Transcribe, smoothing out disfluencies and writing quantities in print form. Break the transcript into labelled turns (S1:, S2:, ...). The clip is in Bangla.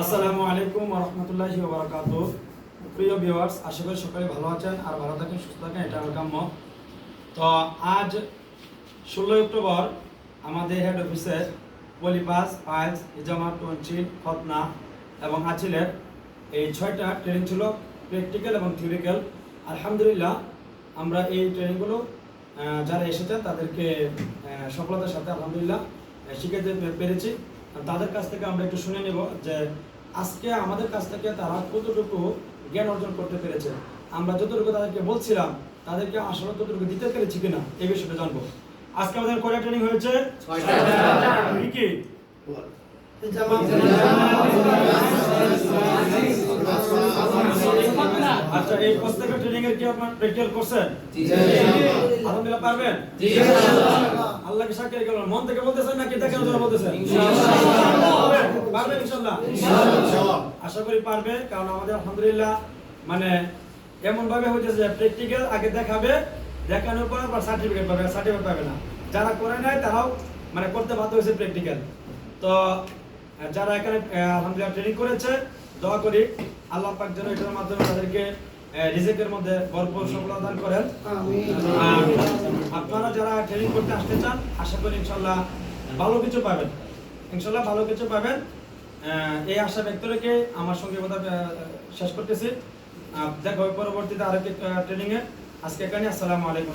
S1: আসসালামু আলাইকুম ওয়া রাহমাতুল্লাহি ওয়া বারাকাতুহু। প্রিয় ভিউয়ার্স, আশা করি সকলে ভালো আছেন আর ভালো থাকেন, সুস্থ থাকেন, এটা আমার কাম্য। তো আজ 16 অক্টোবর আমাদের হেড অফিসে পলিপাস, পাইলস, হিজামা, টনসিল, খতনা এবং আঁচিলের এই 6টা ট্রেনিং ছিল, প্র্যাকটিক্যাল এবং থিওরিক্যাল। আলহামদুলিল্লাহ আমরা এই ট্রেনিংগুলো যারা এসেছেন তাদেরকে সফলতার সাথে আলহামদুলিল্লাহ শিখাতে পেরেছি। তাদের কাছ থেকে আমরা একটু শুনে নেব যে আজকে আমাদের কাছ থেকে তারা কতটুকু জ্ঞান অর্জন করতে পেরেছে, আমরা যতটুকু তাদেরকে বলছিলাম তাদেরকে আসলে ততটুকু দিতে পেরেছি কিনা এই বিষয়টা জানবো। আজকে আমাদের কয়টা ট্রেনিং হয়েছে? 6টা। কি আচ্ছা, এই প্রত্যেকটা ট্রেনিং এর কি আপনারা প্র্যাকটিক্যাল করছেন? জি আলহামদুলিল্লাহ। পারবেন? জি ইনশাআল্লাহ। আল্লাহকে সাক্ষী রেখে বলেন, মন থেকে বলতেছেন নাকি দেখানোর জন্য বলতেছেন? ইনশাআল্লাহ। পারবেন ইনশাআল্লাহ? ইনশাআল্লাহ। আশা করি পারবে, কারণ আমাদের আলহামদুলিল্লাহ মানে এমন ভাবে হইতেছে যে প্র্যাকটিক্যাল আগে দেখাবে, দেখানোর পর আবার সার্টিফিকেট পাবে, সার্টিফিকেট পাবে না। যারা করে নাই তারাও মানে করতে বাধ্য হয়েছে প্র্যাকটিক্যাল। তো যারা এখানে আলহামদুলিল্লাহ ট্রেনিং করেছে, দোয়া করি আল্লাহ পাক যেন এটার মাধ্যমে তাদেরকে রিজিকের মধ্যে ভরপুর সফলতা দান করেন। আর আপনারা যারা ট্রেনিং করতে আসতে চান, আশা করি ইনশাআল্লাহ ভালো কিছু পাবেন, ইনশাআল্লাহ ভালো কিছু পাবেন। এই আশা ব্যক্ত রেখে আমার সঙ্গে কথা শেষ করতেছি। দেখা হবে পরবর্তীতে আরেকটি ট্রেনিংয়ে। আজকে এখানে আসসালামু আলাইকুম।